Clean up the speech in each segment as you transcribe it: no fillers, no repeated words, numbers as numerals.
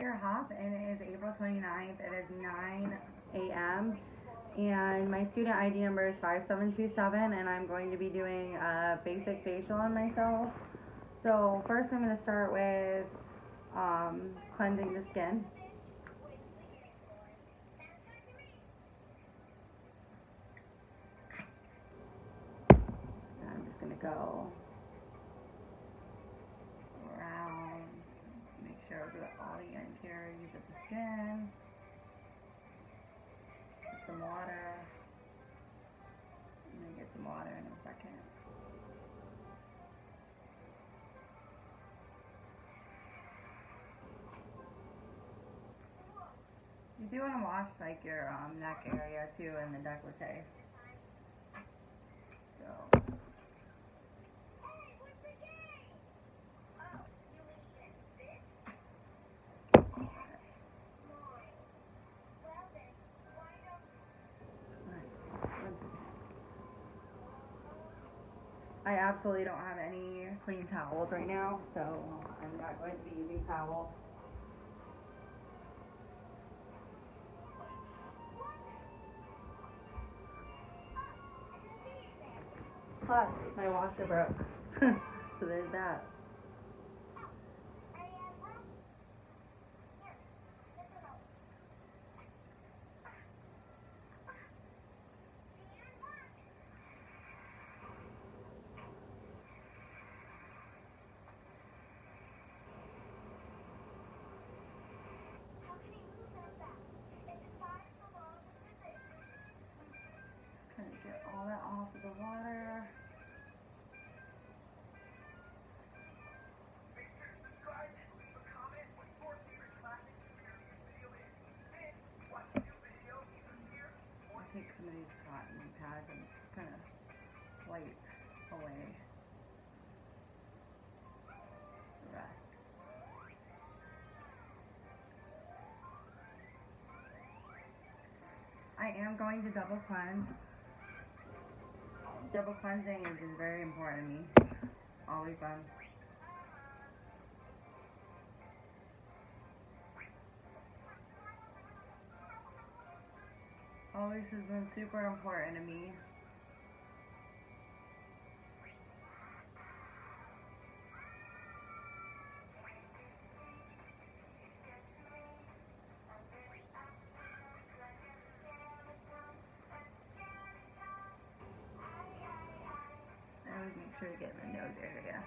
Air Hop, and it is April 29th. It is 9 a.m. and my student ID number is 5727, and I'm going to be doing a basic facial on myself. So first I'm going to start with cleansing the skin. I'm just going to go around, make sure I get all the impurities of the skin. Get some water. I'm going to get some water in a second. You do want to wash like your neck area too and the décolleté. So. I absolutely don't have any clean towels right now, so I'm not going to be using towels. Plus, my washer broke, so there's that. Trying to get all that off of the water. I take some of these cotton pads and kind of wipe away the rest. I am going to double cleanse. Double cleansing is very important to me. Always done. Always has been super important to me. I always make sure to get in the nose area.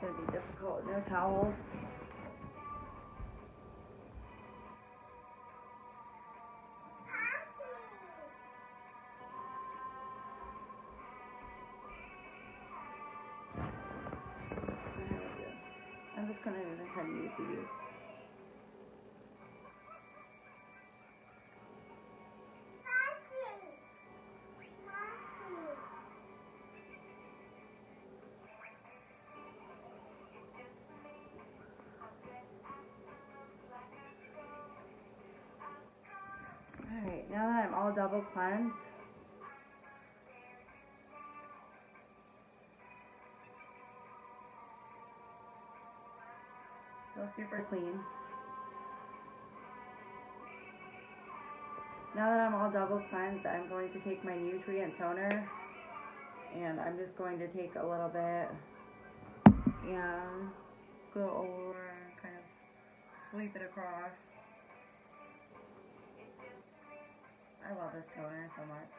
It's going to be difficult with no towels. I'm just going to kind of use these. Alright, now that I'm all double cleansed, feel super clean. Now that I'm all double cleansed, I'm going to take my nutrient toner, and I'm just going to take a little bit and go over and kind of sweep it across. I love this toner so much.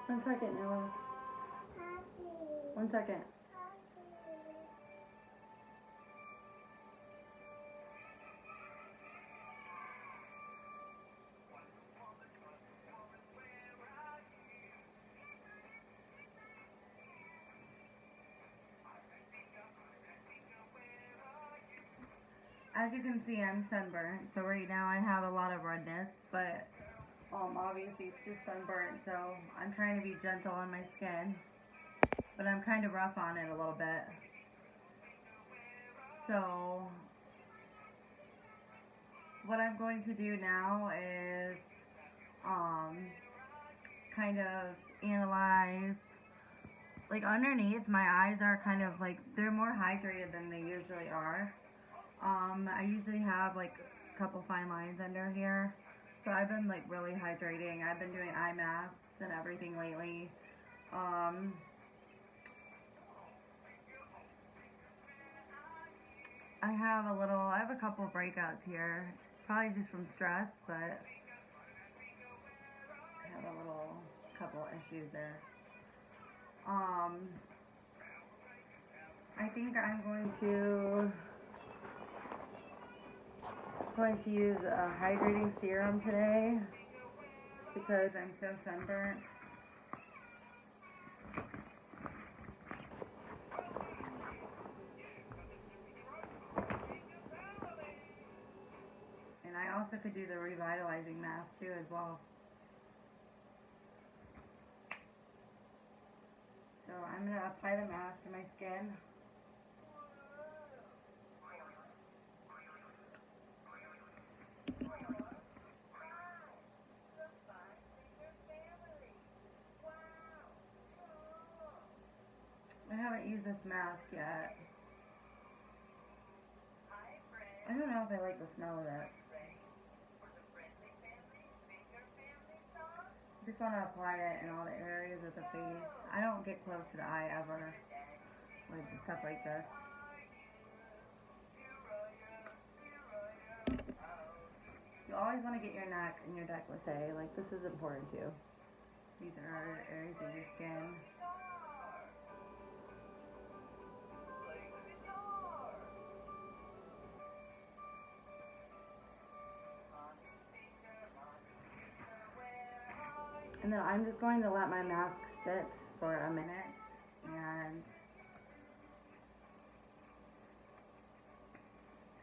One second, Noah. 1 second. As you can see, I'm sunburnt, so right now I have a lot of redness, but obviously it's just sunburnt, so I'm trying to be gentle on my skin, but I'm kind of rough on it a little bit. So what I'm going to do now is kind of analyze, like underneath my eyes are kind of like, they're more hydrated than they usually are. I usually have like a couple fine lines under here, so I've been like really hydrating. I've been doing eye masks and everything lately. I have a couple breakouts here, probably just from stress, but I have a couple issues there. I think I'm going to use a hydrating serum today because I'm so sunburnt. And I also could do the revitalizing mask too as well. So I'm going to apply the mask to my skin. I haven't used this mask yet. I don't know if I like the smell of it. I just want to apply it in all the areas of the face. I don't get close to the eye ever with stuff like this. You always want to get your neck and your décolleté. Like, this is important too. These are areas of your skin. And then I'm just going to let my mask sit for a minute and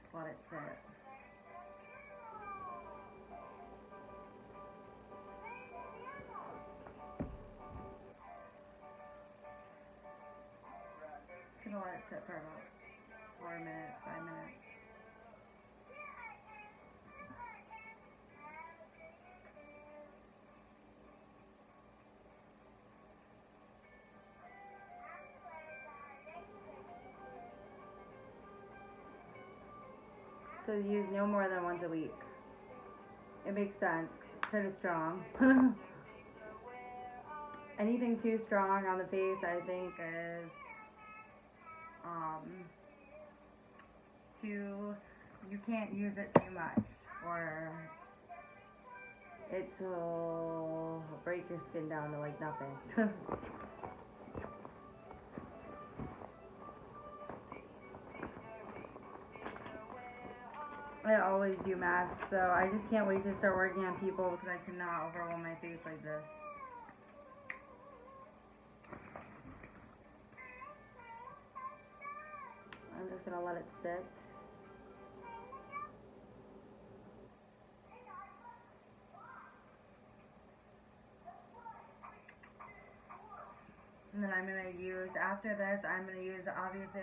just let it sit. I'm gonna let it sit for about 4 minutes, 5 minutes. So use no more than once a week. It makes sense. It's kind of strong. Anything too strong on the face, I think, is you can't use it too much, or it will break your skin down to like nothing. I always do masks, so I just can't wait to start working on people because I cannot overwhelm my face like this. I'm just going to let it sit. And then I'm going to use, after this, obviously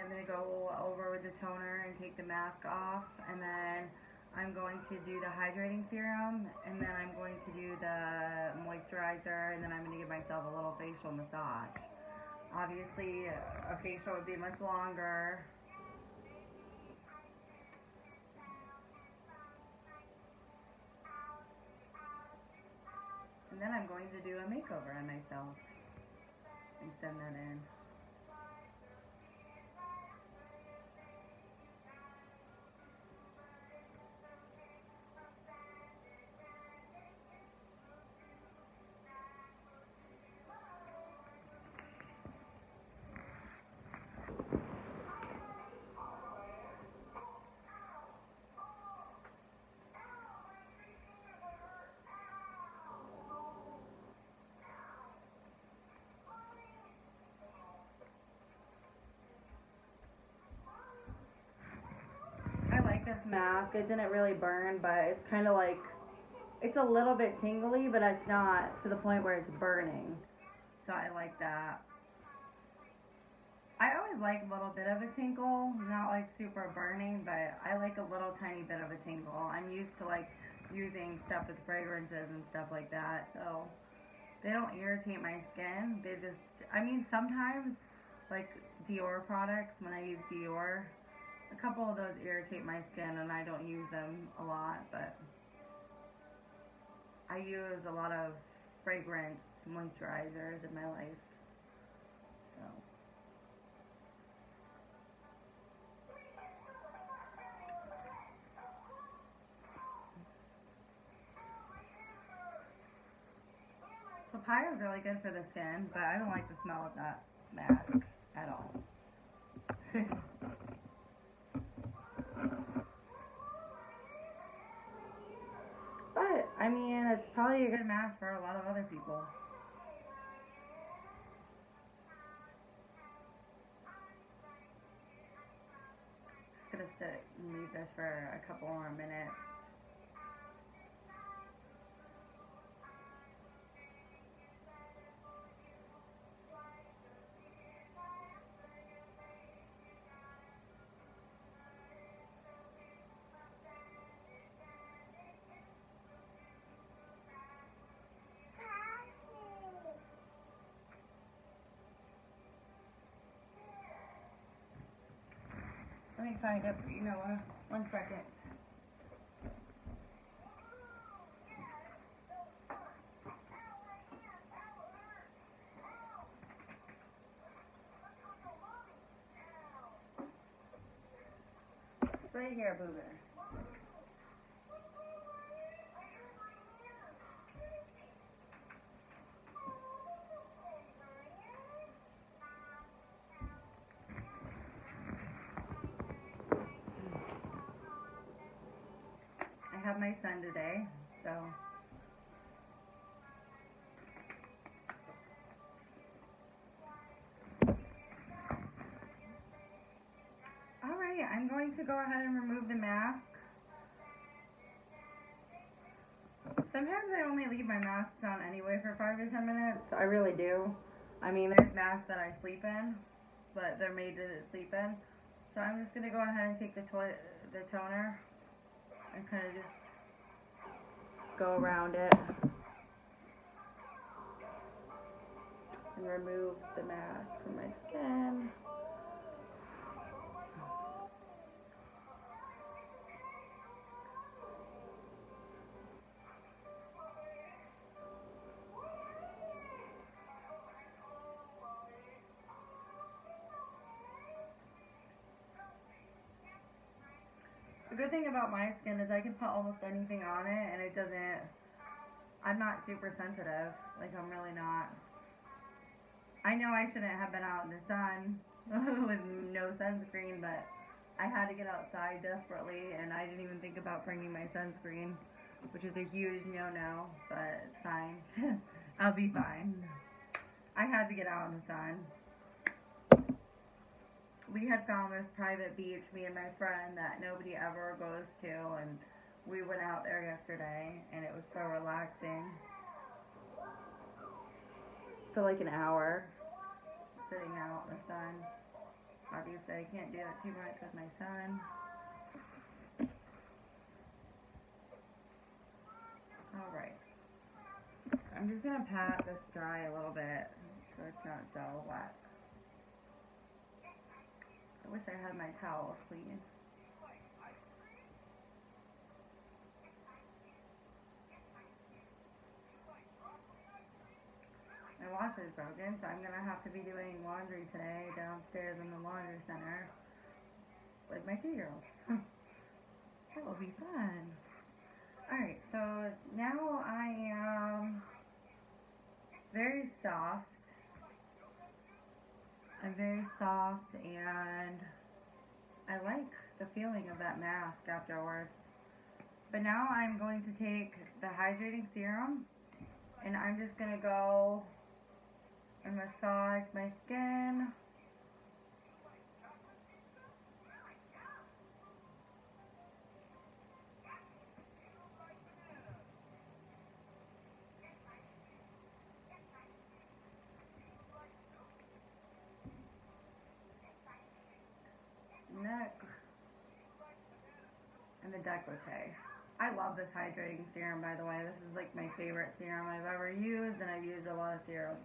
I'm going to go over with the toner and take the mask off, and then I'm going to do the hydrating serum, and then I'm going to do the moisturizer, and then I'm going to give myself a little facial massage. Obviously, a facial would be much longer. And then I'm going to do a makeover on myself and send that in. mask. It didn't really burn, but it's kind of like, it's a little bit tingly, but it's not to the point where it's burning. So I like that. I always like a little bit of a tingle, not like super burning, but I like a little tiny bit of a tingle. I'm used to like using stuff with fragrances and stuff like that, so they don't irritate my skin. They just, I mean, sometimes like Dior products, when I use Dior, a couple of those irritate my skin and I don't use them a lot, but I use a lot of fragrance moisturizers in my life, so. Papaya is really good for the skin, but I don't like the smell of that mask at all. But, I mean, it's probably a good mask for a lot of other people. Just gonna sit and leave this for a couple more minutes. Let me find it, you know, 1 second. Right here, Booger. I have my son today, so. Alright, I'm going to go ahead and remove the mask. Sometimes I only leave my mask on anyway for 5 to 10 minutes. I really do. I mean, there's masks that I sleep in, but they're made to sleep in. So I'm just going to go ahead and take the toner and kind of just go around it and remove the mask from my skin. The good thing about my skin is I can put almost anything on it and it doesn't, I'm not super sensitive, like I'm really not. I know I shouldn't have been out in the sun with no sunscreen, but I had to get outside desperately and I didn't even think about bringing my sunscreen, which is a huge no-no, but it's fine. I'll be fine. I had to get out in the sun. We had found this private beach, me and my friend, that nobody ever goes to, and we went out there yesterday, and it was so relaxing. For like an hour, sitting out in the sun. Obviously, I can't do that too much with my son. Alright. I'm just going to pat this dry a little bit, so it's not so wet. I wish I had my towel clean. My washer's broken, so I'm going to have to be doing laundry today downstairs in the laundry center. Like my 2-year-old. That will be fun. Alright, so now I am very soft. I'm very soft and I like the feeling of that mask afterwards. But now I'm going to take the hydrating serum and I'm just going to go and massage my skin. the décolleté. I love this hydrating serum, by the way. This is like my favorite serum I've ever used, and I've used a lot of serums.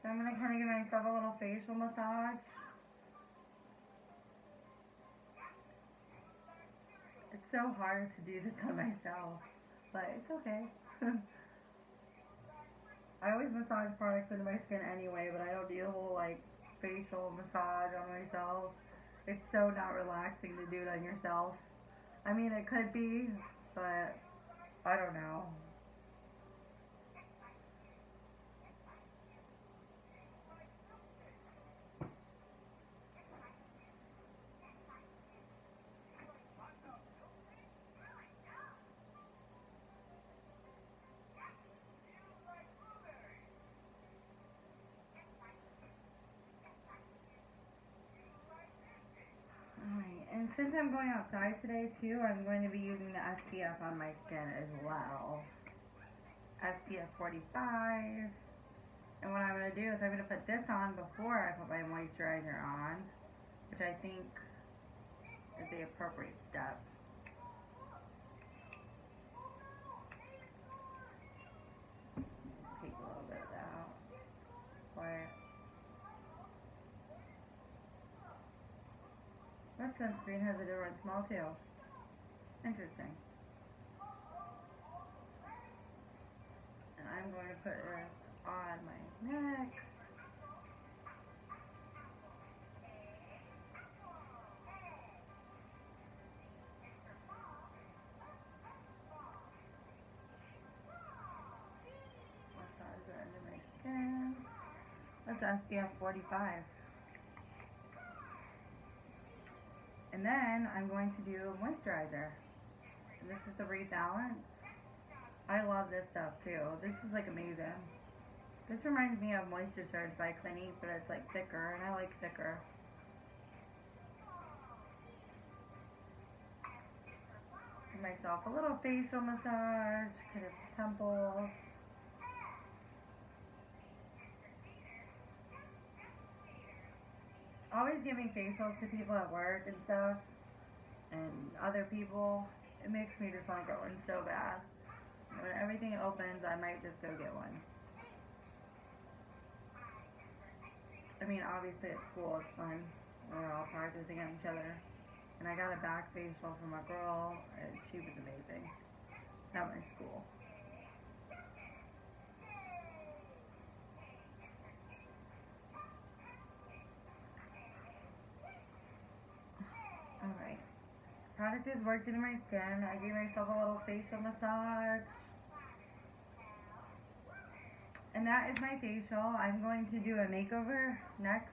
So I'm going to kind of give myself a little facial massage. It's so hard to do this on myself, but it's okay. I always massage products into my skin anyway, but I don't do a whole like facial massage on myself. It's so not relaxing to do it on yourself. I mean, it could be, but I don't know. And since I'm going outside today too, I'm going to be using the SPF on my skin as well. SPF 45. And what I'm going to do is I'm going to put this on before I put my moisturizer on, which I think is the appropriate step. Take a little bit of that out. Quiet. That sunscreen has a different smell too. Interesting. And I'm going to put this on my neck. Massage it under my skin. That's SPF 45. And then I'm going to do moisturizer. And this is the Rebalance. I love this stuff too. This is like amazing. This reminds me of Moisture Surge by Clinique, but it's like thicker, and I like thicker. Give myself a little facial massage, kind of temples. Always giving facials to people at work and stuff, and other people, it makes me just want to go in so bad. When everything opens, I might just go get one. I mean, obviously at school it's fun. We're all practicing on each other. And I got a back facial from a girl, and she was amazing. At my school. Alright. Product is worked into my skin. I gave myself a little facial massage. And that is my facial. I'm going to do a makeover next